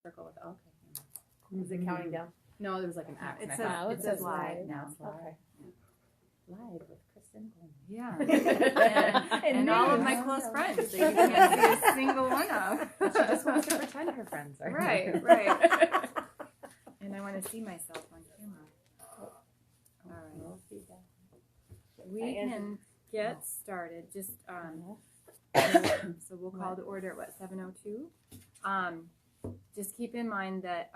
circle with, okay. Is it counting down? No, there was like an X. It and I says- thought, it says live. Now it's live. Okay. Live with Kristen Coleman. Yeah. And all of my names. close friends that you can't see a single one of. But she just wants to pretend her friends are Right, here. right. And I want to see myself on camera. All right. We'll see that. We can get started. Just so we'll call the order at 7:02. Just keep in mind that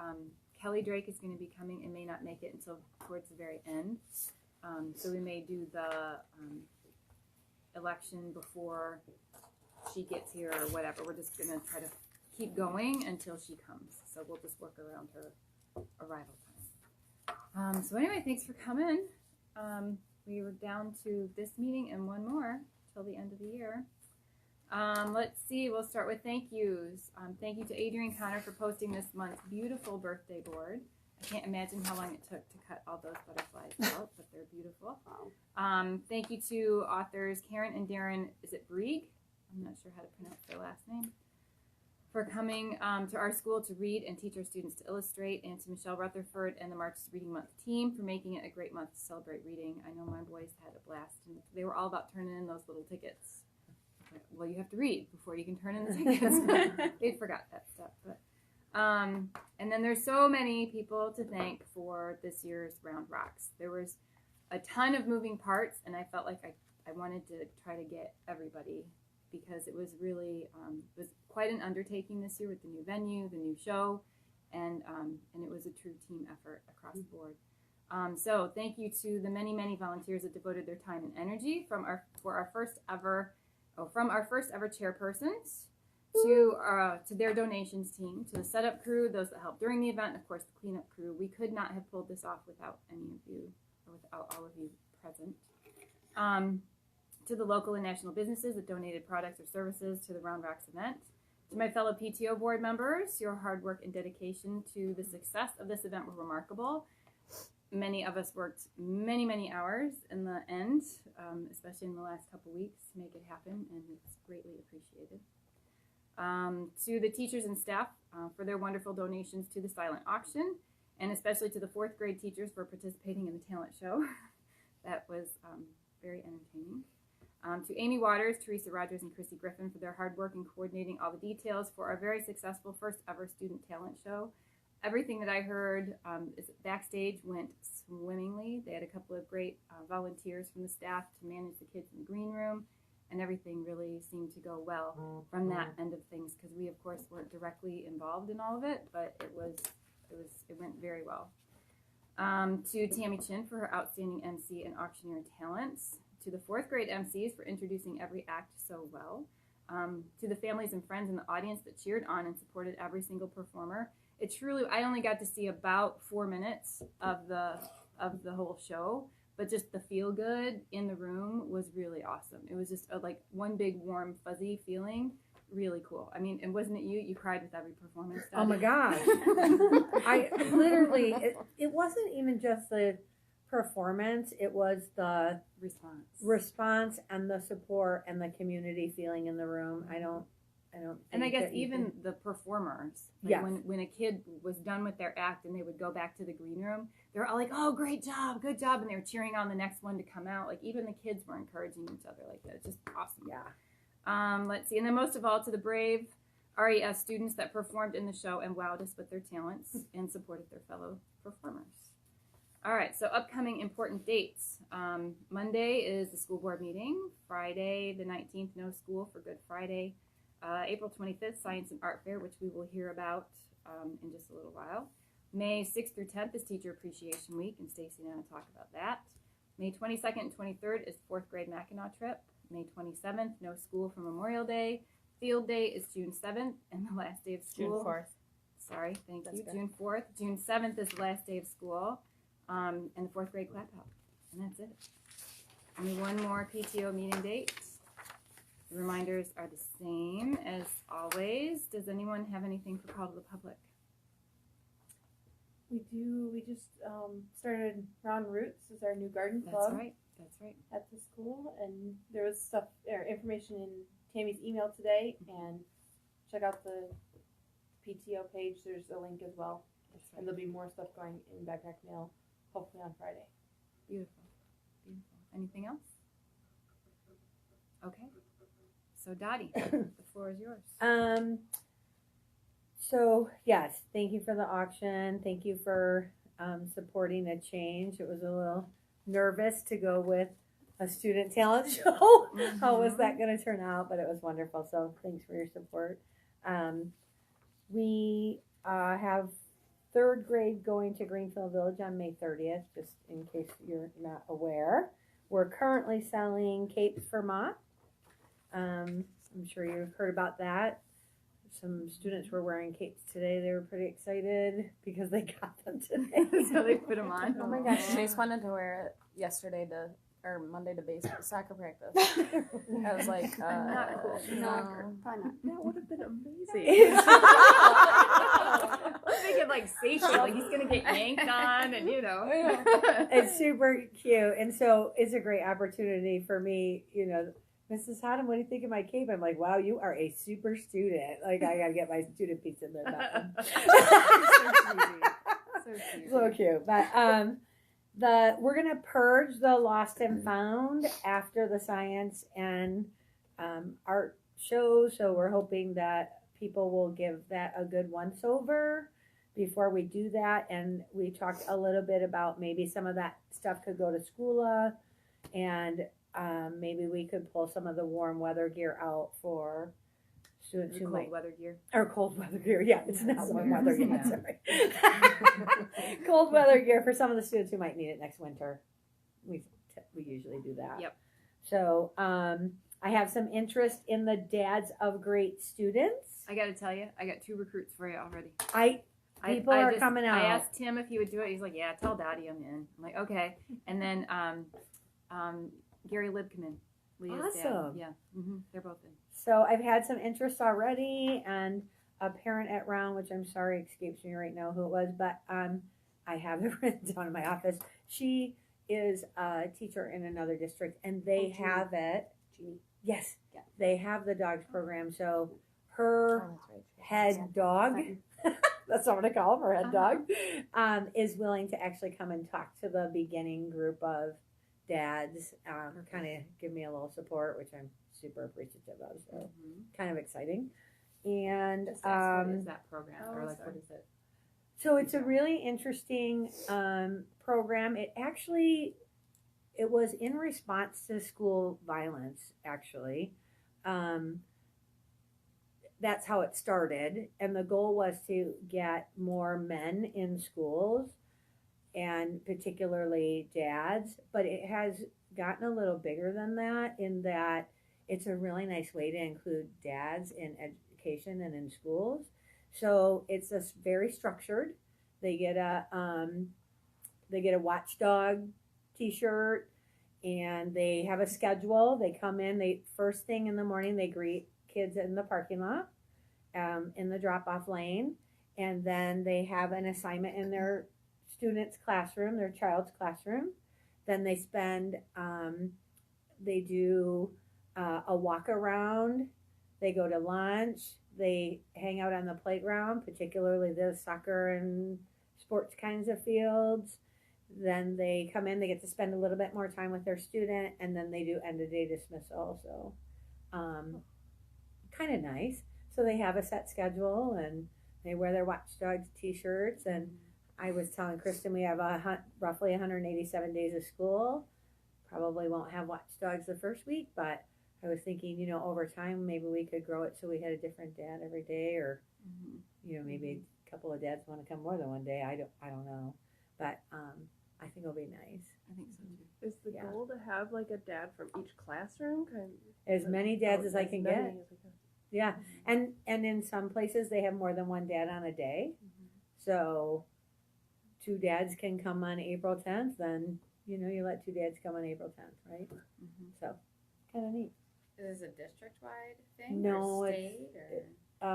Kelly Drake is going to be coming and may not make it until towards the very end. So we may do the election before she gets here or whatever. We're just going to try to keep going until she comes. So we'll just work around her arrival time. So anyway, thanks for coming. We were down to this meeting and one more till the end of the year. Let's see, we'll start with thank yous. Thank you to Adrian Connor for posting this month's beautiful birthday board. I can't imagine how long it took to cut all those butterflies out, but they're beautiful. Thank you to authors Karen and Darren, is it Brieg? I'm not sure how to pronounce their last name. For coming to our school to read and teach our students to illustrate, and to Michelle Rutherford and the March Reading Month team for making it a great month to celebrate reading. I know my boys had a blast, and they were all about turning in those little tickets. Well, you have to read before you can turn in the tickets. They forgot that stuff. But, and then there's so many people to thank for this year's Round Rocks. There was a ton of moving parts, and I felt like I wanted to try to get everybody, because it was really it was quite an undertaking this year with the new venue, the new show, and it was a true team effort across the board. So thank you to the many, many volunteers that devoted their time and energy from our first ever chairpersons to their donations team, to the setup crew, those that helped during the event, and of course the cleanup crew. We could not have pulled this off without any of you, or without all of you present. To the local and national businesses that donated products or services to the Round Rocks event. To my fellow PTO board members, your hard work and dedication to the success of this event were remarkable. Many of us worked many, many hours in the end, especially in the last couple weeks, to make it happen, and it's greatly appreciated. To the teachers and staff for their wonderful donations to the silent auction, and especially to the 4th grade teachers for participating in the talent show. That was very entertaining. To Amy Waters, Teresa Rogers, and Chrissy Griffin for their hard work in coordinating all the details for our very successful first ever student talent show. Everything that I heard backstage went swimmingly. They had a couple of great volunteers from the staff to manage the kids in the green room, and everything really seemed to go well from that end of things, because we of course weren't directly involved in all of it, but it went very well. To Tammy Chin for her outstanding MC and auctioneer talents. To the 4th grade MCs for introducing every act so well. To the families and friends in the audience that cheered on and supported every single performer. It truly, I only got to see about 4 minutes of the whole show, but just the feel good in the room was really awesome. It was just like one big warm fuzzy feeling, really cool. I mean, and wasn't it you cried with every performance? Oh my gosh. I literally, it wasn't even just the performance, it was the response and the support and the community feeling in the room. I don't and I guess even the performers, like yes. when a kid was done with their act and they would go back to the green room, they were all like, oh, great job, good job, and they were cheering on the next one to come out. Like even the kids were encouraging each other like that. It's just awesome. Yeah. Let's see, and then most of all to the brave RES students that performed in the show and wowed us with their talents and supported their fellow performers. All right, so upcoming important dates. Monday is the school board meeting. Friday, the 19th, no school for Good Friday. April 25th, Science and Art Fair, which we will hear about in just a little while. May 6th through 10th is Teacher Appreciation Week, and Stacy and I will talk about that. May 22nd and 23rd is 4th grade Mackinac trip. May 27th, no school for Memorial Day. Field Day is June 7th, and the last day of school. June 4th. Sorry, thank you. Good. June 4th. June 7th is the last day of school, and the 4th grade clap out, and that's it. And one more PTO meeting date. The reminders are the same as always. Does anyone have anything for call to the public? We do. We just started Round Roots as our new garden club. That's right. At the school, and there was stuff or information in Tammy's email today. And check out the PTO page, there's a link as well. And there'll be more stuff going in backpack mail, hopefully on Friday. Beautiful. Anything else? Okay. So Dottie, the floor is yours. So yes, thank you for the auction. Thank you for supporting a change. It was a little nervous to go with a student talent show. How was that going to turn out? But it was wonderful. So thanks for your support. We have third grade going to Greenfield Village on May 30th, just in case you're not aware. We're currently selling capes for Mott. I'm sure you've heard about that. Some students were wearing capes today. They were pretty excited because they got them today. So they put them on. Oh my gosh, Chase wanted to wear it yesterday or Monday to soccer practice. I was like, Not cool. no. Probably not. That would have been amazing. Let's make it like satiate, like he's gonna get yanked on, and you know. It's super cute, and so it's a great opportunity for me. You know, Mrs. Haddam, what do you think of my cape? I'm like, wow, you are a super student. Like, I gotta get my student piece in there. So cute. But we're gonna purge the lost and found after the science and art show. So we're hoping that people will give that a good once over before we do that. And we talked a little bit about maybe some of that stuff could go to Skoola, and maybe we could pull some of the warm weather gear out for students who might. Cold weather gear. Or cold weather gear, yeah, it's not warm weather yet, Yeah. sorry. Cold weather gear for some of the students who might need it next winter. We usually do that. Yep. So I have some interest in the dads of great students. I gotta tell you, I got 2 recruits for you already. People are coming out. I asked Tim if he would do it. He's like, yeah, tell Dottie I'm in. I'm like, okay. And then Gary Libkanen, Leah's dad. Awesome. Yeah, they're both in. So I've had some interest already, and a parent at Round, which I'm sorry escapes me right now who it was, but I have it written down in my office. She is a teacher in another district, and they have it. Jeannie. Yes, Yeah. they have the dogs program. So her head dog, that's what I'm going to call him, her head dog, is willing to actually come and talk to the beginning group of dads, kind of give me a little support, which I'm super appreciative of. So kind of exciting. And Just ask, what is that program? Or like, what is it? so it's a really interesting program. It was in response to school violence, actually. That's how it started. And the goal was to get more men in schools, and particularly dads. But it has gotten a little bigger than that, in that it's a really nice way to include dads in education and in schools. So it's very structured. They get a watchdog T-shirt, and they have a schedule. They come in. First thing in the morning, they greet kids in the parking lot, in the drop-off lane, and then they have an assignment in their student's classroom, their child's classroom. Then they they do a walk around. They go to lunch. They hang out on the playground, particularly the soccer and sports kinds of fields. Then they come in, they get to spend a little bit more time with their student, and then they do end of day dismissal. So kind of nice. So they have a set schedule, and they wear their Watchdogs t-shirts. And I was telling Kristen we have roughly 187 days of school. Probably won't have Watchdogs the first week, but I was thinking, over time, maybe we could grow it so we had a different dad every day, or, maybe a couple of dads want to come more than one day. I don't know. But I think it'll be nice. I think so too. Is the goal to have like a dad from each classroom? As many dads as I can many get. as we can. Yeah. And in some places, they have more than one dad on a day. So 2 dads can come on April 10th, then, you let 2 dads come on April 10th, right? So kind of neat. Is this a district-wide thing? No, or it's- state, or?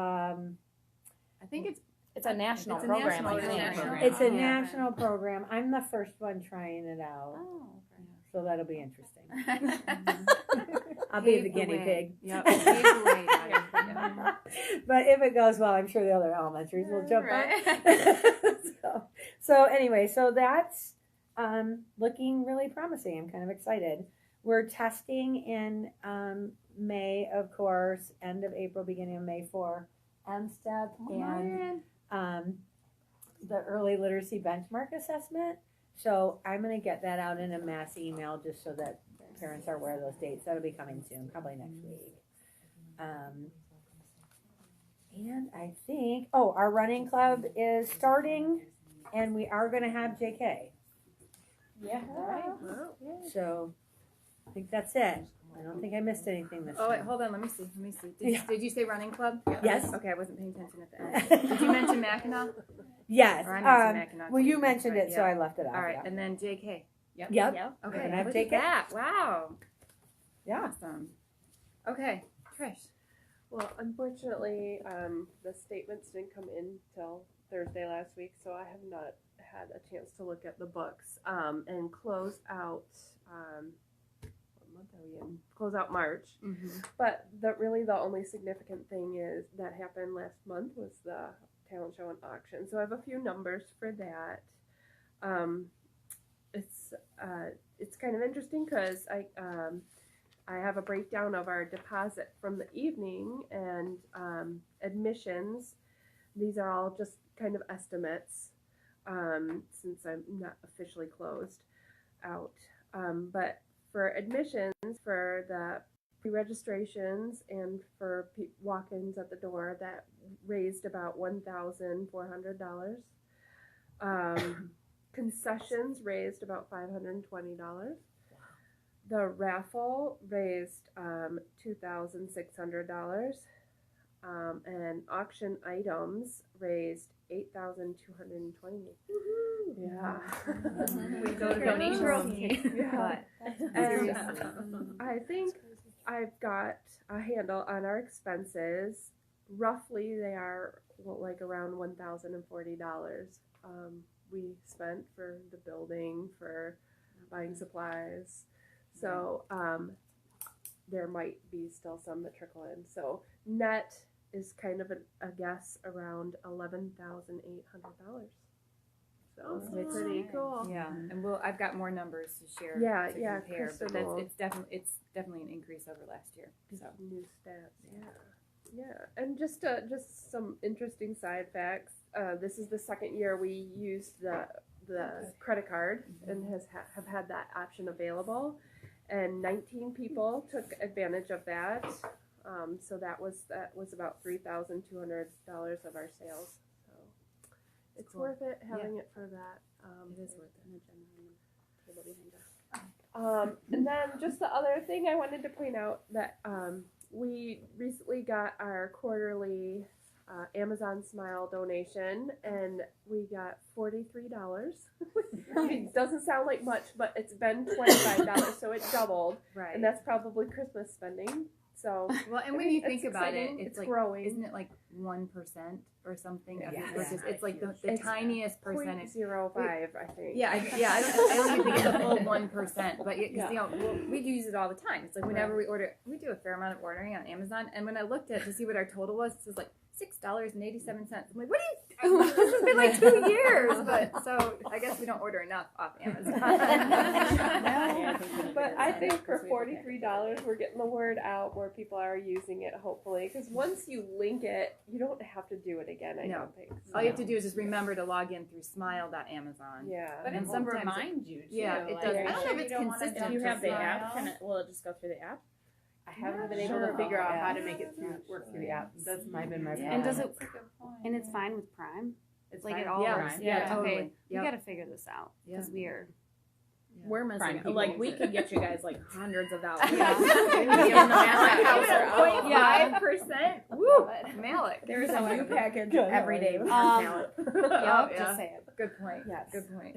I think It's a national It's a program. national I think. program. It's a Yeah. national program. I'm the first one trying it out. Oh, okay. So that'll be interesting. I'll be the guinea pig. Yep. Pave the way, Daddy. Yep. But if it goes well, I'm sure the other elementaries will jump Right. on. so anyway, so that's looking really promising. I'm kind of excited. We're testing in May, of course, end of April, beginning of May for MSTEP and the early literacy benchmark assessment. So I'm going to get that out in a mass email just so that parents are aware of those dates. That'll be coming soon, probably next week. And I think, our running club is starting, and we are going to have JK. Yeah. So I think that's it. I don't think I missed anything this Oh wait, time. hold on. Let me see. Yeah. Did you say running club? Yes. Okay, I wasn't paying attention at the end. Did you mention Mackinac? Yes. Or I mentioned Mackinac. Well, too. you mentioned Right, it, so I left it off. All right, Yeah. and then JK. Yep. Okay, Can I have look JK? at that. Wow. Yeah. Awesome. Okay, Trish. Well, unfortunately, the statements didn't come in till Thursday last week, so I have not had a chance to look at the books and close out. What month are we in? Close out March. Mm-hmm. But really, the only significant thing is that happened last month was the talent show and auction. So I have a few numbers for that. It's kind of interesting because I have a breakdown of our deposit from the evening and admissions. These are all just kind of estimates since I'm not officially closed out. But for admissions, for the pre-registrations and for walk-ins at the door, that raised about $1,400. Concessions raised about $520. The raffle raised $2,600, and auction items raised $8,220. Yeah, We go to donation. Yeah, and I think I've got a handle on our expenses. Roughly, they are like around $1,040. We spent for the building, for buying supplies. So there might be still some that trickle in. So net is kind of a guess around $11,800. So it's pretty cool. Yeah, and I've got more numbers to share. Yeah, to yeah, compare, Krista but will- it's definitely an increase over last year. So New stats. Yeah, and just some interesting side facts. This is the second year we used the credit card and have had that option available, and 19 people took advantage of that. So that was about $3,200 of our sales. So it's Cool. worth it having it for that. it is worth it. And then just the other thing I wanted to point out that we recently got our quarterly Amazon Smile donation, and we got $43. It doesn't sound like much, but it's been $25, so it doubled, Right. and that's probably Christmas spending. So Well, and I when mean, you think it's about it, exciting. it's it's like, growing. isn't it like 1% or something of Yeah. the purchase? It's like the It's tiniest percentage. 0.05, I think. Yeah, I don't even think it's a full 1%, but you know, we do use it all the time. It's like whenever we order, we do a fair amount of ordering on Amazon, and when I looked at to see what our total was, it was like $6.87. I'm like, what do you? This has been like 2 years, but so I guess we don't order enough off Amazon. But I think for $43, we're getting the word out. More people are using it, hopefully, because once you link it, you don't have to do it again. I No. don't think. All you have to do is just remember to log in through smile.amazon. Yeah. But And it will sometimes remind you too. yeah, it like, does. I I don't know if it's consistent. If you for have the Smile. app, will it just go through the app? I haven't been able sure to figure about out how that. to make it work through the app. That's been my problem. And does it? And it's fine with Prime. It's Like fine. it all Yeah, works. yeah, totally. Okay, we Yep. got to figure this out because we are. We're missing Prime it. people. Like we could get you guys like hundreds of dollars. Yeah. Even though my house are out. 5%. Woo, mail it. There's a new package Good. every day with Um, talent. Yep, yeah. just say it. Good point. Yes. Good point.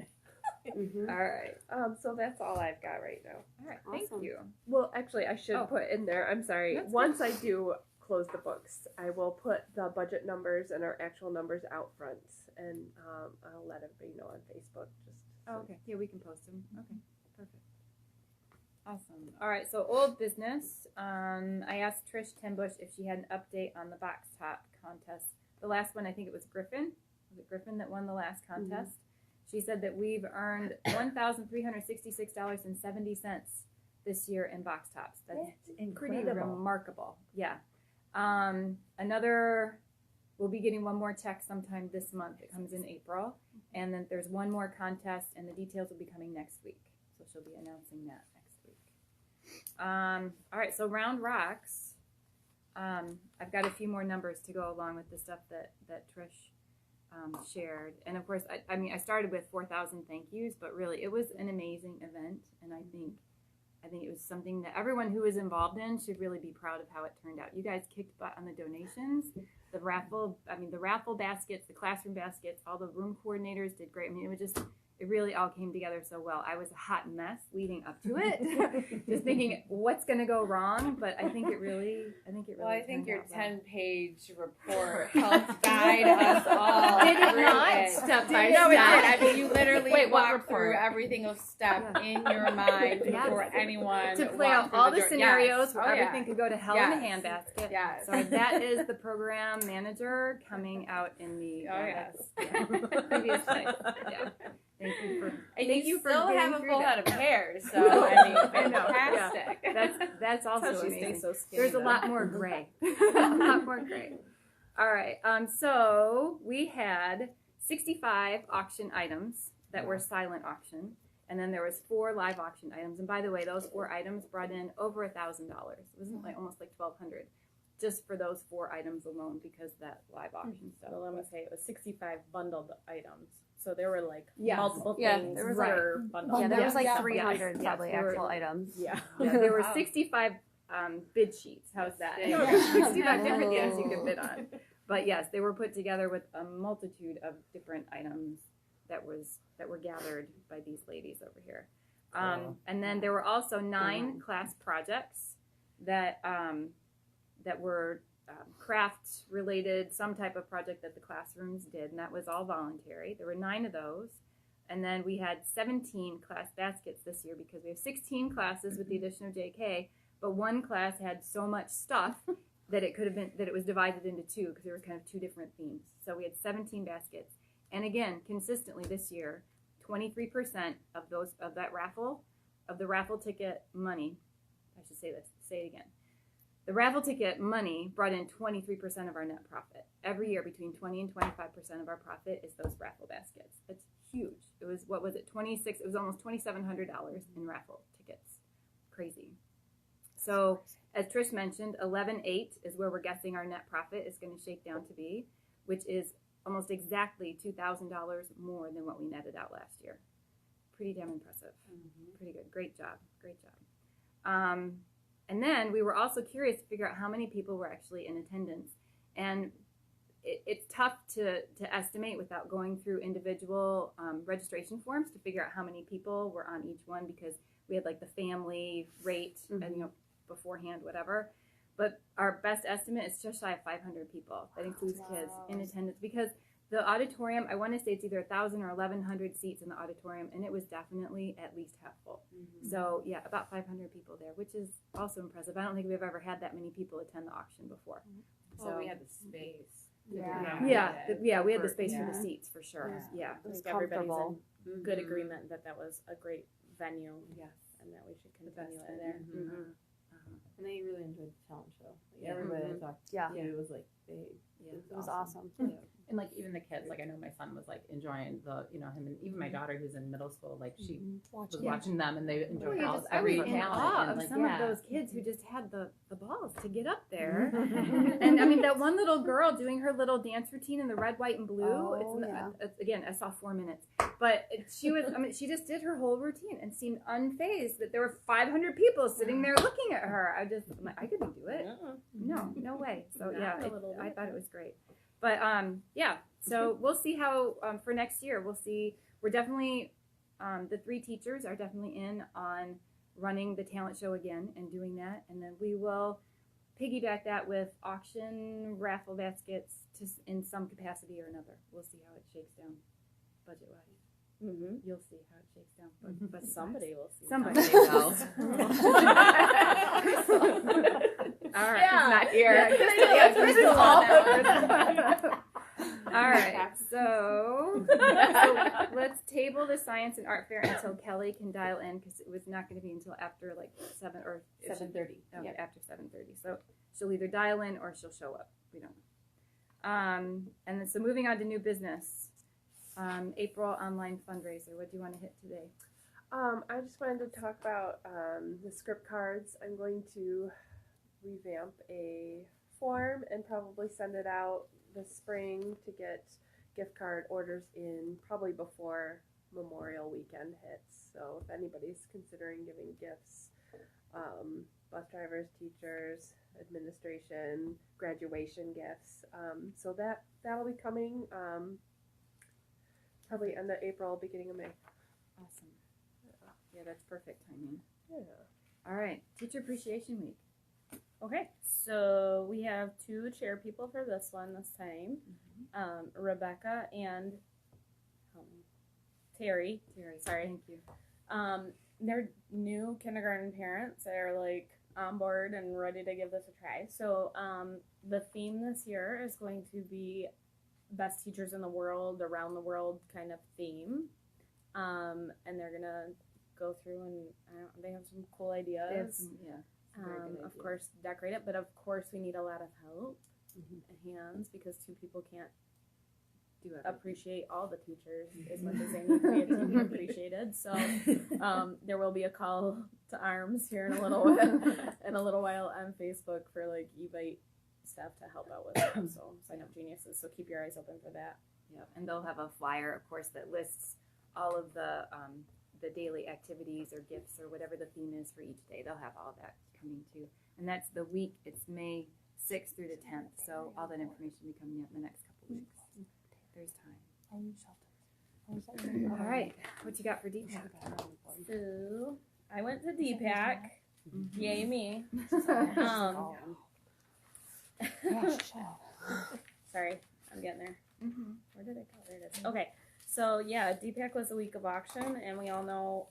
Mhm. All right. So that's all I've got right now. All right. Awesome. Thank you. Well, actually, I should Oh. put in there. I'm sorry. That's Once I do close the books, I will put the budget numbers and our actual numbers out front, and I'll let everybody know on Facebook. Just Oh, okay. Yeah, we can post them. Okay. Perfect. Awesome. All right, so old business. I asked Trish Tenbush if she had an update on the box top contest. The last one, I think it was Griffin. Was it Griffin that won the last contest? She said that we've earned $1,366.70 this year in box tops. That's pretty remarkable. Yeah. We'll be getting one more check sometime this month. It comes in April. And then there's one more contest, and the details will be coming next week. So she'll be announcing that next week. All right, so Round Rocks. I've got a few more numbers to go along with the stuff that Trish shared. And of course, I started with 4,000 thank yous, but really it was an amazing event. And I think it was something that everyone who was involved in should really be proud of how it turned out. You guys kicked butt on the donations, the raffle baskets, the classroom baskets, all the room coordinators did great. I mean, it really all came together so well. I was a hot mess leading up to it, just thinking what's going to go wrong, but I think it really. Well, I think your 10-page report helped guide us all. Did it through not? it. Step by No, it step. did. I mean, you literally Wait, what walked through report? every single step in your mind before anyone to play walked out through all the the door. scenarios Yes. where Oh, yeah. everything could go to hell in a handbasket. Yes. So that is the program manager coming out in the previous place. Yeah. Thank you for. And Thank you for still getting have a through full that. head of hair, so I mean, I know, yeah. fantastic. That's also She amazing. stays so skinny. There's a lot more gray. A lot more gray. All right. So we had 65 auction items that were silent auction, and then there was 4 live auction items. And by the way, those 4 items brought in over $1,000. It wasn't almost like $1,200 just for those 4 items alone because that live auction stuff. So let me say it was 65 bundled items. So there were like Yes. multiple Yeah, things there was per bundle. Yeah, there was like Yeah. 300 Yes. probably Yes. actual items. Yeah. Yeah, there were Wow. 65 bid sheets. How's that? Yeah. 65 different things you Oh. could bid on. But yes, they were put together with a multitude of different items that were gathered by these ladies over here. And then there were also 9 class projects that were craft related, some type of project that the classrooms did, and that was all voluntary. There were 9 of those. And then we had 17 class baskets this year because we have 16 classes with the addition of JK, but one class had so much stuff that it was divided into 2 because there were kind of 2 different themes. So we had 17 baskets. And again, consistently this year, 23% of the raffle ticket money, I should say it again. The raffle ticket money brought in 23% of our net profit. Every year, between 20 and 25% of our profit is those raffle baskets. That's huge. It was, what was it, it was almost $2,700 in raffle tickets. Crazy. So, as Trish mentioned, 11.8 is where we're guessing our net profit is going to shake down to be, which is almost exactly $2,000 more than what we netted out last year. Pretty damn impressive. Pretty good. Great job. And then we were also curious to figure out how many people were actually in attendance. And it's tough to estimate without going through individual registration forms to figure out how many people were on each one because we had like the family rate and beforehand, whatever. But our best estimate is just shy of 500 people. That includes kids in attendance because the auditorium, I want to say it's either 1,000 or 1,100 seats in the auditorium, and it was definitely at least half full. So, yeah, about 500 people there, which is also impressive. I don't think we've ever had that many people attend the auction before. Well, we had the space. Yeah, we had the space for the seats, for sure. Yeah. It was I think everybody's comfortable. in good agreement that was a great venue. Yes. And that we should continue it there. And they really enjoyed the talent show. Like, everybody I talked Yeah. to was like, It was awesome. And like even the kids, like I know my son was like enjoying him, and even my daughter who's in middle school, like she was watching them, and they enjoyed every in talent. awe and, of like, some of those kids who just had the balls to get up there. And I mean, that one little girl doing her little dance routine in the red, white, and blue. Again, I saw 4 minutes, but she was. I mean, she just did her whole routine and seemed unfazed that there were 500 people sitting there looking at her. I'm like, I couldn't do it. No way. So yeah, I thought it was great. But so we'll see how for next year. We'll see. We're definitely the 3 teachers are definitely in on running the talent show again and doing that, and then we will piggyback that with auction raffle baskets in some capacity or another. We'll see how it shakes down budget wise. Mm-hmm. You'll see how it shakes down. But Somebody will see. Somebody will. All right. Yeah. He's not here. Yeah, Chris is all All right. So let's table the science and art fair until Kelly can dial in because it was not going to be until after like 7:30. Okay, after 7:30. So she'll either dial in or she'll show up. We don't know. And then so moving on to new business. April online fundraiser. What do you want to hit today? I just wanted to talk about the script cards. I'm going to revamp a form and probably send it out this spring to get gift card orders in probably before Memorial Weekend hits. So if anybody's considering giving gifts, bus drivers, teachers, administration, graduation gifts, so that'll be coming probably end of April, beginning of May. Awesome. Yeah, that's perfect timing. Yeah. All right, Teacher Appreciation Week. Okay, so we have 2 chair people for this one this time. Rebecca and Terry. Sorry. Thank you. They're new kindergarten parents that are like on board and ready to give this a try. So the theme this year is going to be best teachers in the world, around the world kind of theme. And they're gonna go through and they have some cool ideas. They have some, yeah. Of course, decorate it, but of course we need a lot of help and hands because 2 people can't Do everything. appreciate all the teachers as much as they need to be a team appreciated. So there will be a call to arms here in a little while on Facebook for like Evite staff to help out with that. So sign up geniuses. So keep your eyes open for that. Yeah, and they'll have a flyer, of course, that lists all of the daily activities or gifts or whatever the theme is for each day. They'll have all that coming too. And that's the week. It's May 6th through the 10th. So all that information will be coming out in the next couple weeks. There's time. All right. What you got for DPAC? So I went to DPAC. Yay me. Sorry, I'm getting there. Where did it go? There it is. Okay, so yeah, DPAC was the week of auction, and we all know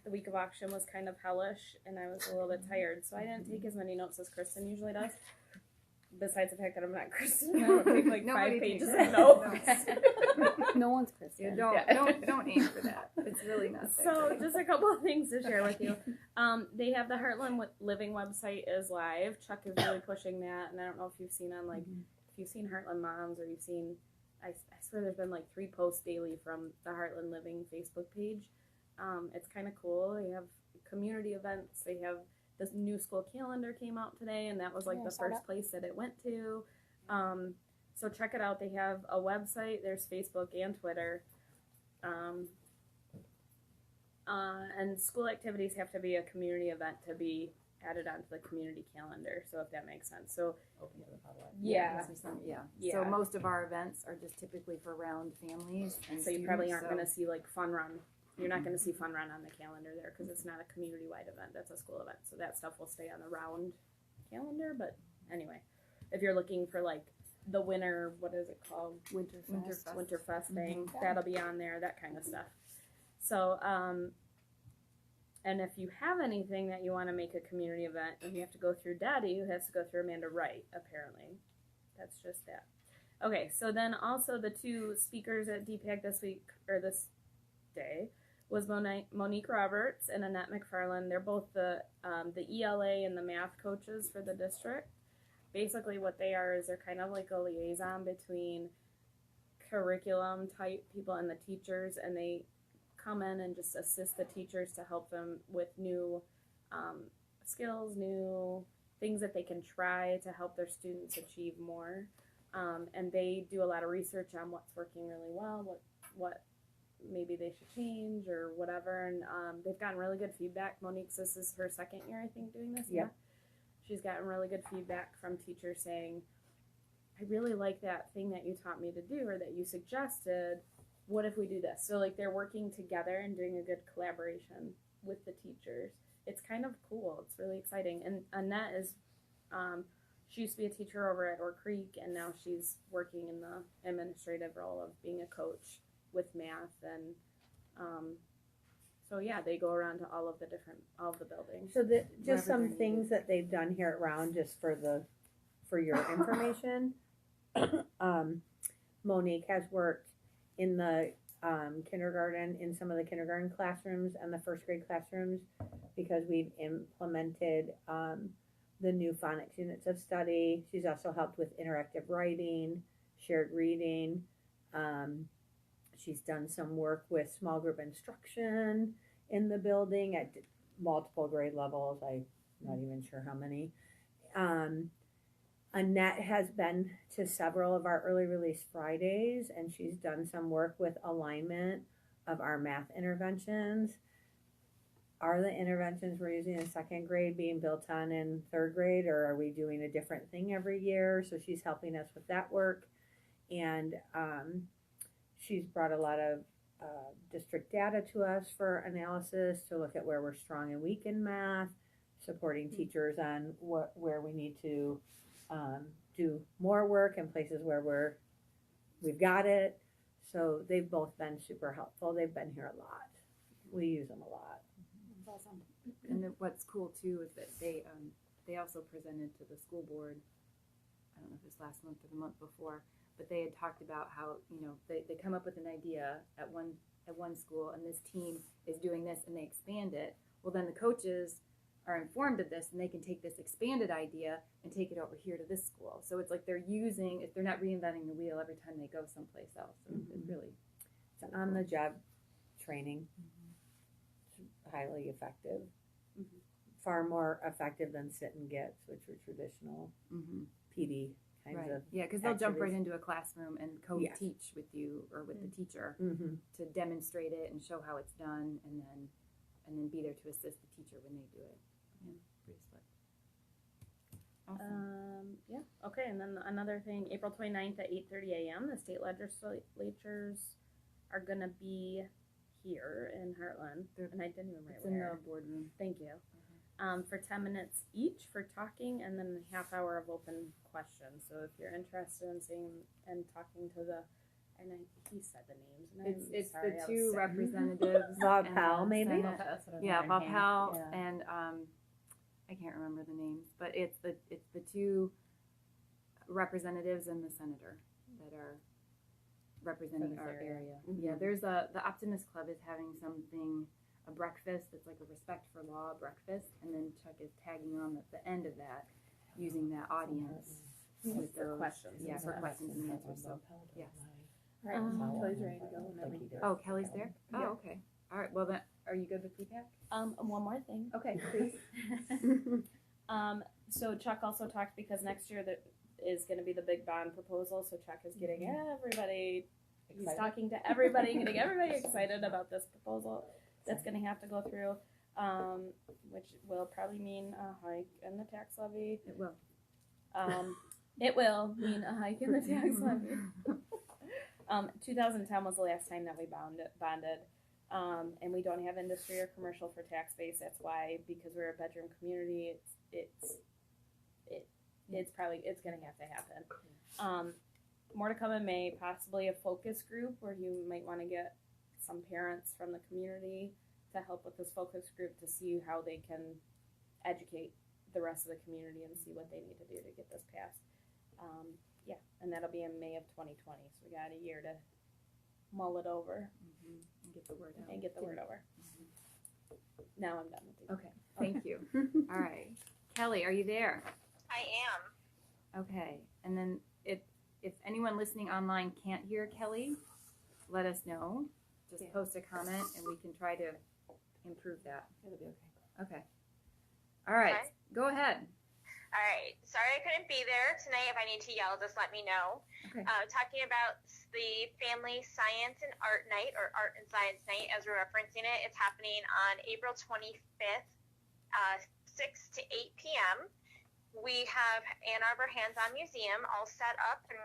the week of auction was kind of hellish, and I was a little bit tired, so I didn't take as many notes as Kristen usually does. Besides the fact that I'm not Kristen, I don't take like 5 pages of notes. No one's Kristen. Don't aim for that. It's really not. So just a couple of things to share with you. They have the Heartland Living website is live. Chuck is really pushing that, and I don't know if you've seen on like if you've seen Heartland Moms or you've seen. I swear there's been like 3 posts daily from the Heartland Living Facebook page. It's kind of cool. They have community events. They have this new school calendar came out today, and that was like the first place that it went to. So check it out. They have a website. There's Facebook and Twitter. And school activities have to be a community event to be added onto the community calendar. So if that makes sense. So Open to the public. yeah. So most of our events are just typically for round families. And So you probably aren't students, going to see like Fun Run. You're not going to see Fun Run on the calendar there because it's not a community-wide event. That's a school event. So that stuff will stay on the round calendar. But anyway, if you're looking for like the winter, what is it called? Winterfest thing. That'll be on there, that kind of stuff. So, and if you have anything that you want to make a community event, and you have to go through Daddy, who has to go through Amanda Wright, apparently. That's just that. Okay, so then also the 2 speakers at DPAC this week, or this day, was Monique Roberts and Annette McFarland. They're both the ELA and the math coaches for the district. Basically what they are is they're kind of like a liaison between curriculum type people and the teachers, and they come in and just assist the teachers to help them with new skills, new things that they can try to help their students achieve more. And they do a lot of research on what's working really well, what maybe they should change or whatever. And they've gotten really good feedback. Monique's, this is her 2nd year, I think, doing this. Yeah. She's gotten really good feedback from teachers saying, I really like that thing that you taught me to do or that you suggested. What if we do this? So like they're working together and doing a good collaboration with the teachers. It's kind of cool. It's really exciting. And Annette is, she used to be a teacher over at Oak Creek, and now she's working in the administrative role of being a coach with math and So yeah, they go around to all of the buildings. So just Wherever some they're things needed. that they've done here at Round, just for your information. Monique has worked in the kindergarten, in some of the kindergarten classrooms and the first grade classrooms, because we've implemented the new phonics units of study. She's also helped with interactive writing, shared reading. She's done some work with small group instruction in the building at multiple grade levels. I'm not even sure how many. Annette has been to several of our early release Fridays, and she's done some work with alignment of our math interventions. Are the interventions we're using in second grade being built on in third grade, or are we doing a different thing every year? So she's helping us with that work. And she's brought a lot of district data to us for analysis to look at where we're strong and weak in math, supporting teachers on where we need to do more work and places where we've got it. So they've both been super helpful. They've been here a lot. We use them a lot. That's awesome. And what's cool too is that they also presented to the school board. I don't know if it was last month or the month before, but they had talked about how, you know, they come up with an idea at one school, and this team is doing this, and they expand it. Well, then the coaches are informed of this, and they can take this expanded idea and take it over here to this school. So it's like they're not reinventing the wheel every time they go someplace else. So it's really, It's on the job training. It's highly effective. Far more effective than sit and gets, which were traditional PD kinds right. of. Yeah, because they'll jump right activities. into a classroom and Yes. co-teach with you or with the teacher Mm-hmm. to demonstrate it and show how it's done, and then be there to assist the teacher when they do it. Yeah, pretty slick. Awesome. Yeah. Okay. And then another thing, April 29th at 8:30 a.m. The state legislatures are gonna be here in Heartland, and I didn't even write It's in where. the boardroom. Thank you. For 10 minutes each for talking, and then a half hour of open questions. So if you're interested in seeing and talking to he said the names. And It's sorry, the I was two sick. representatives. Bob and Powell, the maybe? Senate. That's what I was Yeah, Bob wondering. Powell Yeah. and I can't remember the names, but it's the two representatives and the senator that are representing For our this area. area. Yeah, there's the Optimist Club is having something, a breakfast that's like a respect for law breakfast, and then Chuck is tagging on at the end of that, using that audience with For those questions and Yeah, for stuff. questions and answers. So yes. All right, Kelly's ready to go whenever you Oh, Kelly's there. Oh, Yeah. okay. All right. Well, then, are you good with feedback? One more thing. Okay, please. So Chuck also talked, because next year that is going to be the big bond proposal. So Chuck is getting everybody. He's Excited. talking to everybody, getting everybody excited about this proposal that's going to have to go through, which will probably mean a hike in the tax levy. It will. It will mean a hike in the tax levy. 2010 was the last time that we bonded. And we don't have industry or commercial for tax base. That's why, because we're a bedroom community, it's going to have to happen. More to come in May, possibly a focus group where you might want to get some parents from the community to help with this focus group to see how they can educate the rest of the community and see what they need to do to get this passed. Yeah, and that'll be in May of 2020. So we got a year to mull it over And get the word out. and get the word over. Now I'm done with you. Okay. Thank you. All right. Kelly, are you there? I am. Okay. And then if anyone listening online can't hear Kelly, let us know. Just post a comment and we can try to improve that. It'll be okay. Okay. All right. Okay. Go ahead. All right. Sorry I couldn't be there tonight. If I need to yell, just let me know. Okay. Talking about the Family Science and Art Night, or Art and Science Night as we're referencing it. It's happening on April 25th, 6 to 8 p.m. We have Ann Arbor Hands-On Museum all set up and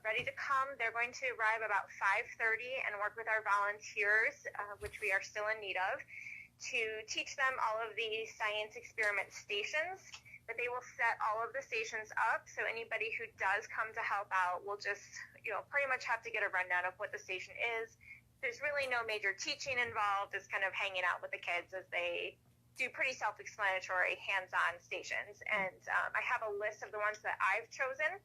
ready to come. They're going to arrive about 5:30 and work with our volunteers, which we are still in need of, to teach them all of the science experiment stations. But they will set all of the stations up, so anybody who does come to help out will just, pretty much have to get a rundown of what the station is, there's really no major teaching involved. It's kind of hanging out with the kids as they do pretty self-explanatory hands-on stations. And I have a list of the ones that I've chosen.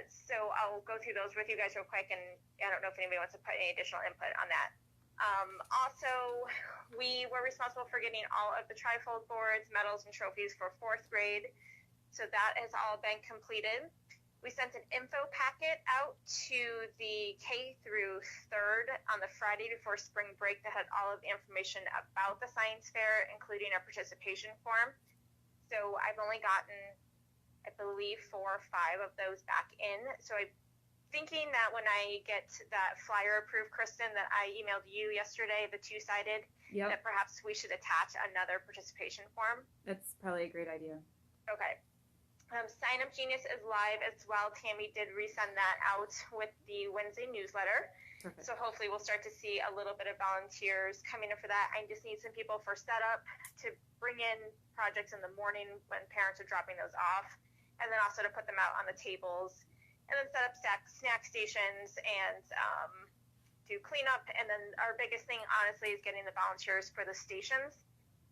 So I'll go through those with you guys real quick, and I don't know if anybody wants to put any additional input on that. Also, we were responsible for getting all of the trifold boards, medals, and trophies for 4th grade. So that has all been completed. We sent an info packet out to the K through 3rd on the Friday before spring break that had all of the information about the science fair, including a participation form. So I've only gotten, I believe, 4 or 5 of those back in. So I'm thinking that when I get that flyer approved, Kristen, that I emailed you yesterday, the 2-sided, that perhaps we should attach another participation form. That's probably a great idea. Okay. Sign Up Genius is live as well. Tammy did resend that out with the Wednesday newsletter. Perfect. So hopefully we'll start to see a little bit of volunteers coming in for that. I just need some people for setup to bring in projects in the morning when parents are dropping those off, and then also to put them out on the tables, and then set up snack stations and do cleanup. And then our biggest thing, honestly, is getting the volunteers for the stations.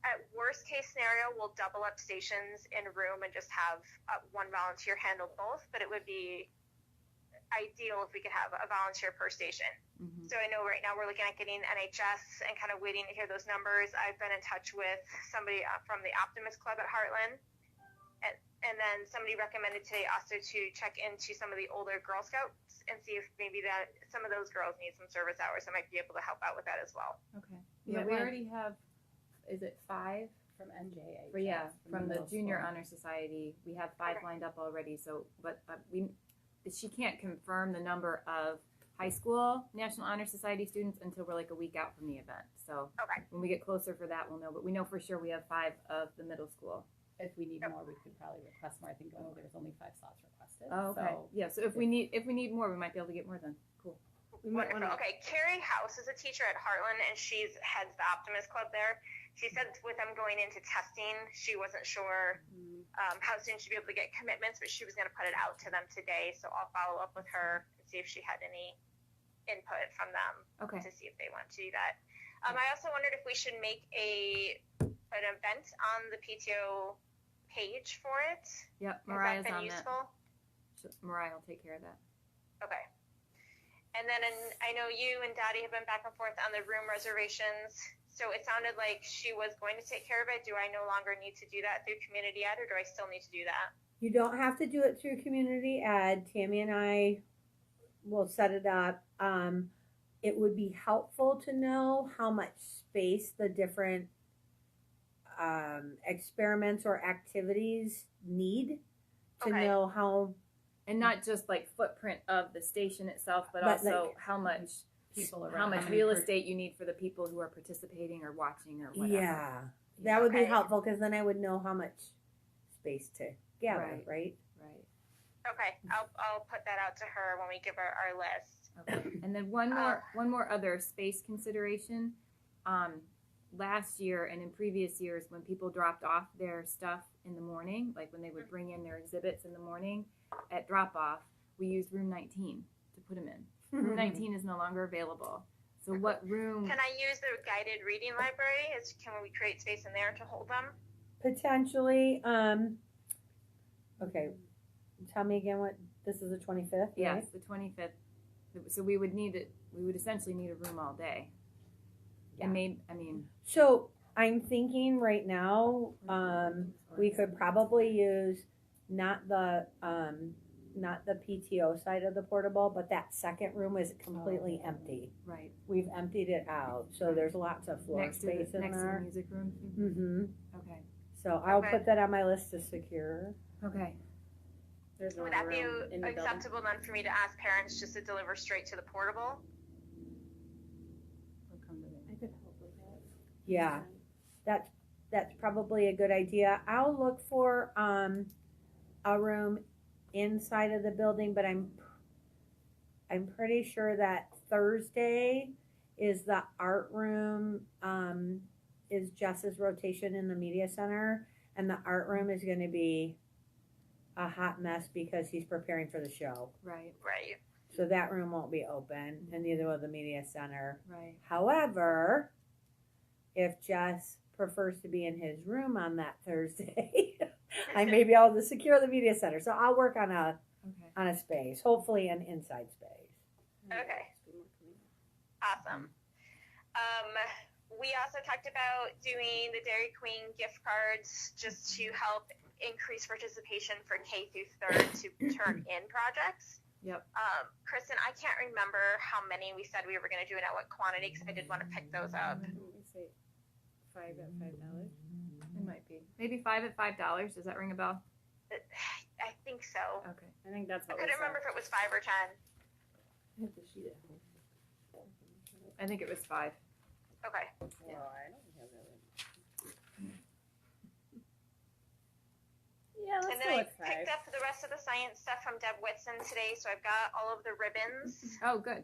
At worst case scenario, we'll double up stations in a room and just have one volunteer handle both, but it would be ideal if we could have a volunteer per station. Mm-hmm. So I know right now we're looking at getting NHS and kind of waiting to hear those numbers. I've been in touch with somebody from the Optimist Club at Heartland, and then somebody recommended today also to check into some of the older Girl Scouts and see if maybe that some of those girls need some service hours. I might be able to help out with that as well. Okay. Yeah, we already have, is it 5? From NJA. From the middle Junior school. Honor Society. We have 5 lined up already. So, but she can't confirm the number of high school National Honor Society students until we're like a week out from the event. So when we get closer for that, we'll know. But we know for sure we have 5 of the middle school. If we need more, we could probably request more. I think there's only 5 slots requested. Oh, okay. So Yeah. So if we need more, we might be able to get more then. Cool. Wonderful. Okay, Carrie House is a teacher at Heartland, and she's heads the Optimist Club there. She said with them going into testing, she wasn't sure how soon she'd be able to get commitments, but she was going to put it out to them today. So I'll follow up with her and see if she had any input from them to see if they want to do that. I also wondered if we should make an event on the PTO page for it. Yep, Mariah's on useful? that. Mariah will take care of that. Okay. And then I know you and Dottie have been back and forth on the room reservations. So it sounded like she was going to take care of it. Do I no longer need to do that through Community Ed, or do I still need to do that? You don't have to do it through Community Ed. Tammy and I will set it up. It would be helpful to know how much space the different experiments or activities need to know how. And not just like footprint of the station itself, but also like, how much real estate you need for the people who are participating or watching or whatever. Yeah, that would be helpful, because then I would know how much space to gather, right? Right. Okay, I'll put that out to her when we give her our list. Okay. And then one more other space consideration. Last year and in previous years, when people dropped off their stuff in the morning, like when they would bring in their exhibits in the morning at drop off, we used room 19 to put them in. Room 19 is no longer available. So what room? Can I use the guided reading library? Can we create space in there to hold them? Potentially. Okay. Tell me again what this is, the 25th? Yes, the 25th. So we would essentially need a room all day. Yeah. And so I'm thinking right now, we could probably use not the PTO side of the portable, but that second room is completely empty. Right. We've emptied it out, so there's lots of floor space in next there. To the music room. Mm-hmm. Okay. So I'll put that on my list to secure. Okay. Would that be acceptable then for me to ask parents just to deliver straight to the portable? I could help with that. Yeah, that's probably a good idea. I'll look for a room inside of the building, but I'm pretty sure that Thursday is the art room, is Jess's rotation in the media center, and the art room is going to be a hot mess because he's preparing for the show. Right. So that room won't be open, and neither will the media center. Right. However, if Jess prefers to be in his room on that Thursday, I may be able to secure the media center. So I'll work on a space, hopefully an inside space. Okay. Awesome. We also talked about doing the Dairy Queen gift cards just to help increase participation for K through 3rd to turn in projects. Yep. Kristen, I can't remember how many we said we were going to do and at what quantity because I did want to pick those up. Let me say 5 at $5. It might be. Maybe 5 at $5. Does that ring a bell? I think so. Okay. I think that's I what couldn't remember if it was 5 or 10. I think it was 5. Okay. Well, I don't have that. Yeah, let's And go then I with 5. picked up the rest of the science stuff from Deb Whitson today, so I've got all of the ribbons. Oh, good.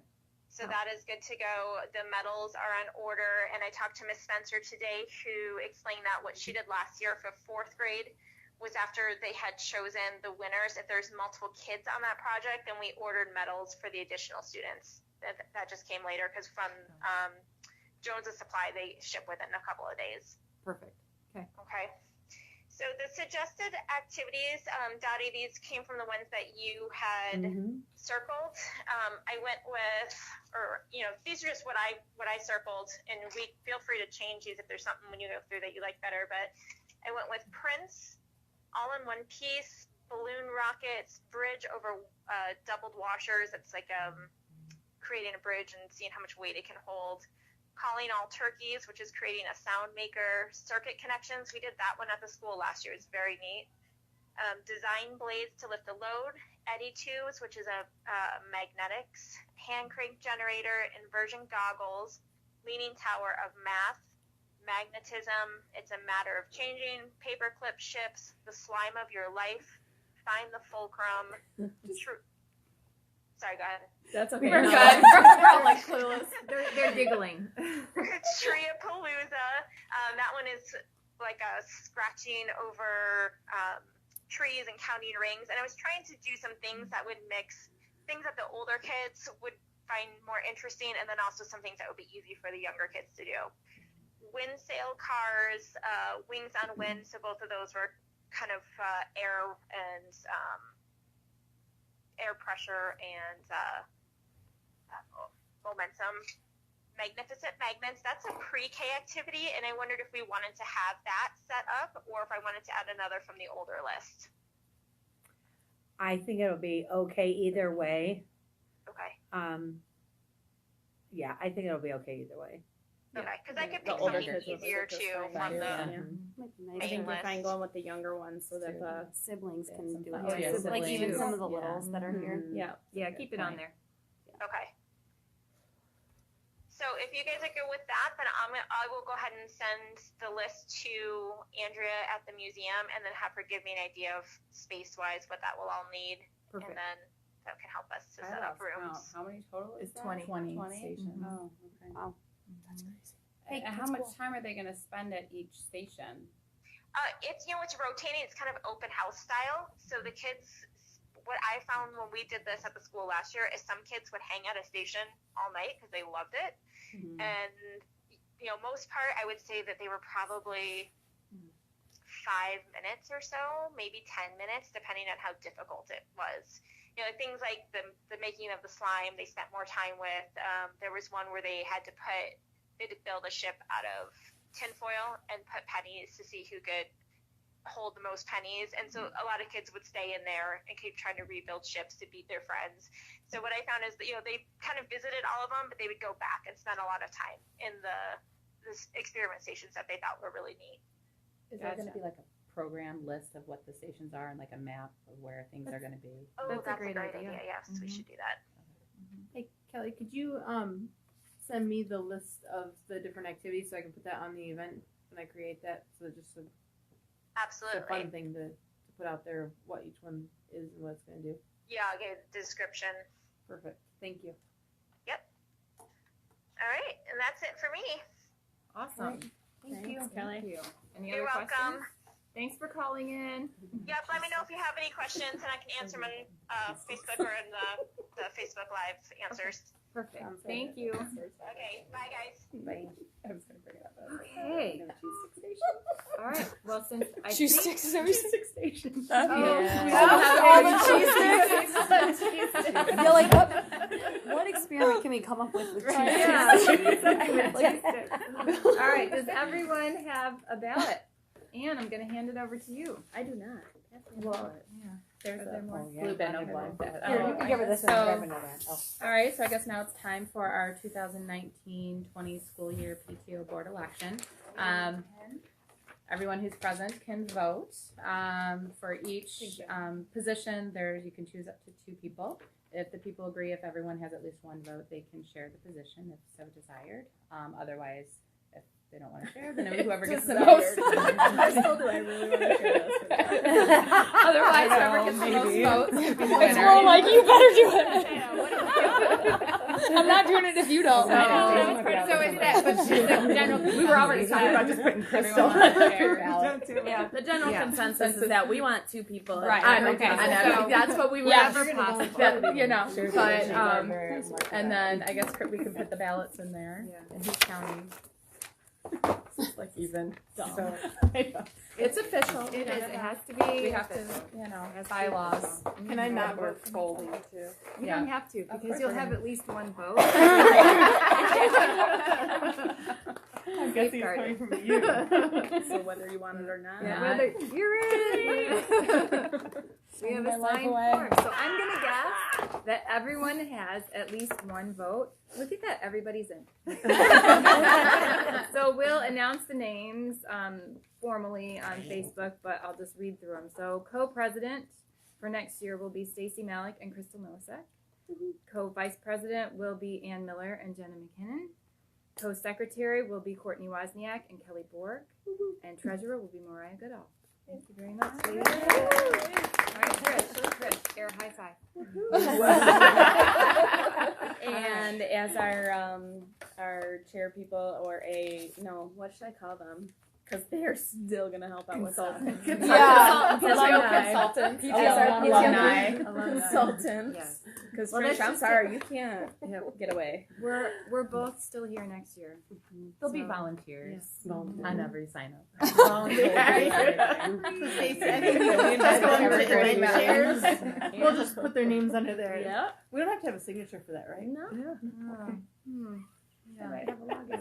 So that is good to go. The medals are on order, and I talked to Miss Spencer today, who explained that what she did last year for 4th grade was after they had chosen the winners. If there's multiple kids on that project, then we ordered medals for the additional students. That just came later because from Jones's Supply, they ship within a couple of days. Perfect. Okay. So the suggested activities, Dottie, these came from the ones that you had circled. I went with, these are just what I circled, and we feel free to change these if there's something when you go through that you like better. But I went with prints, all in one piece, balloon rockets, bridge over doubled washers. It's like creating a bridge and seeing how much weight it can hold. Calling all turkeys, which is creating a sound maker. Circuit connections, we did that one at the school last year. It's very neat. Design blades to lift a load. Eddy tubes, which is a magnetics. Hand crank generator. Inversion goggles. Leaning tower of math. Magnetism, it's a matter of changing. Paperclip ships. The slime of your life. Find the fulcrum. Sorry, go ahead. That's okay. We're good. We're all like clueless. They're giggling. Treeapalooza. That one is like a scratching over trees and counting rings. And I was trying to do some things that would mix things that the older kids would find more interesting, and then also some things that would be easy for the younger kids to do. Wind sail cars, wings on wind. So both of those were kind of air and air pressure and momentum. Magnificent Magnets, that's a pre-K activity, and I wondered if we wanted to have that set up or if I wanted to add another from the older list. I think it'll be okay either way. Okay. Yeah, I think it'll be okay either way. Okay, because I could The pick older something kids will easier just too fine. from the I think we're fine going with the younger ones so that the Siblings can do Oh, it. yeah, too. Like even siblings. some of the littles that are here. yeah. Yeah, keep it on there. Okay. So if you guys are good with that, then I will go ahead and send the list to Andrea at the museum and then have her give me an idea of space-wise what that will all need. Perfect. And then that can help us to I set up lost count. rooms. How many total is It's that? 20. 20 stations. Oh, okay. Wow. That's crazy. Hey, And how much time are they going to spend at each station? It's rotating. It's kind of open house style. So the kids, what I found when we did this at the school last year is some kids would hang at a station all night because they loved it. Mm-hmm. And, most part, I would say that they were probably 5 minutes or so, maybe 10 minutes, depending on how difficult it was. Things like the making of the slime, they spent more time with. There was one where they had to build a ship out of tinfoil and put pennies to see who could hold the most pennies. And so a lot of kids would stay in there and keep trying to rebuild ships to beat their friends. So what I found is that, they kind of visited all of them, but they would go back and spend a lot of time in the experiment stations that they thought were really neat. Is there going to be like a program list of what the stations are and like a map of where things are going to be? Oh, That's a that's great idea. Yes, we should do that. Hey, Kelly, could you send me the list of the different activities so I can put that on the event when I create that? So just a Absolutely. fun thing to put out there, what each one is and what it's going to do. Yeah, I'll get a description. Perfect. Thank you. All right, and that's it for me. Awesome. Thank you, Kelly. Thank you. Any You're other welcome. questions? Thanks for calling in. Yep, let me know if you have any questions, and I can answer them on Facebook or in the the Facebook Live answers. Perfect. Thank you. Okay, bye guys. Bye. I was gonna bring it up. but I was like, Okay. no cheese station. All right. Well, since I Cheese think sticks every Station. Oh, Yeah. we Oh, don't have all any the cheese cheese sticks. sticks. You're like, what experiment can we come up with cheese Yeah. sticks? Something with cheese sticks. All right. Does everyone have a ballot? Anne, I'm going to hand it over to you. I do not. Well, yeah. There's Are there a more? blue bin over there. Here, you can give her this one. So- Grab another one. Oh. All right, so I guess now it's time for our 2019-20 school year PTO board election. Everyone who's present can vote. For each position, you can choose up to 2 people. If the people agree, if everyone has at least 1 vote, they can share the position if so desired. Otherwise, if they don't want to share, then whoever gets the most. I still do. I really want to share this. Otherwise, whoever gets the most votes can be the It's winner. more like, you better do it. I'm not doing it if you don't. So is that, but the general, We were already talking about just putting Crystal on the ballot. Yeah, the general Yeah. consensus is that we want 2 people. Right. Okay, And so- that's what we would Yes. ever possible. But, you know, but and then I guess we can put the ballots in there. Yeah. And who's counting? It's like even. So it's official. It is. It has to be. We have to, bylaws. Can I not vote for Goldie too? You Yeah. don't have to Of because course you'll we're have gonna- at least 1 vote. I'm guessing it's coming from you. So whether you want it or not. Yeah. Whether you're in. We have My a life signed away. form. So I'm going to guess that everyone has at least 1 vote. Look at that. Everybody's in. So we'll announce the names formally on Facebook, but I'll just read through them. So co-president for next year will be Stacy Malik and Crystal Millisek. Co-vice president will be Ann Miller and Jenna McKinnon. Co-secretary will be Courtney Wozniak and Kelly Borg. And treasurer will be Mariah Goodall. Thank you very much. All right, Chris, air high five. And as our chair people what should I call them? Because they're still gonna help out with that. Yeah. Consultants. Alumni. Consultants. Yes. Because Well, that's I'm just sorry, you can't get away. We're both still here next year. There'll be So- volunteers Yes. on every sign up. Stacey, I think you can just go into the red chairs. We'll just put their names under there. Yeah. We don't have to have a signature for that, right? No. Yeah.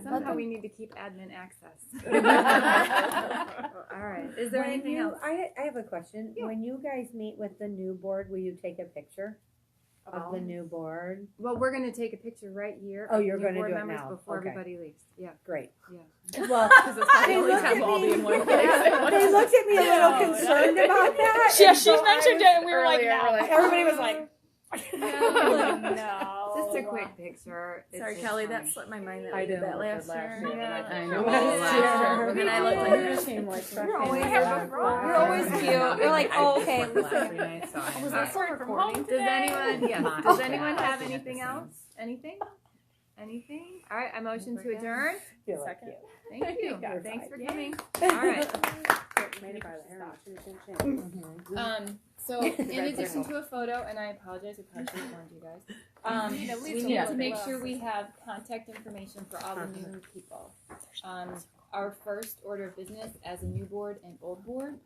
Somehow we need to keep admin access. All right. Is there When anything you- else? I have a question. Yeah. When you guys meet with the new board, will you take a picture of the new board? Well, we're going to take a picture right here. Oh, of you're new gonna board do it members now. before Okay. everybody leaves. Yeah. Great. Yeah. Well, They looked at all be in one me. place. They looked at me a little concerned about that. Yeah, and she so I mentioned was- it and we were like, earlier, no. we're like, Everybody was like, No. Just a quick picture. It's Sorry, just Kelly, funny. that slipped my mind that I we did did that last year. Yeah. I know. Last year. And then I looked like You're always here before. You're always cute. You're like, oh, okay. I worked the last 3 nights, so I Was know. this a recording Does anyone? Yeah. Not Does bad. anyone have I've seen it anything the else? Anything? Anything? All right. I motion to adjourn. feel like Second. you. Thank you. Yeah. Thanks for coming. All right. Made it by the hair. So in addition to a photo, and I apologize, we probably should have warned you guys. We need to make sure we have contact information for all the new people. Our first order of business as a new board and old board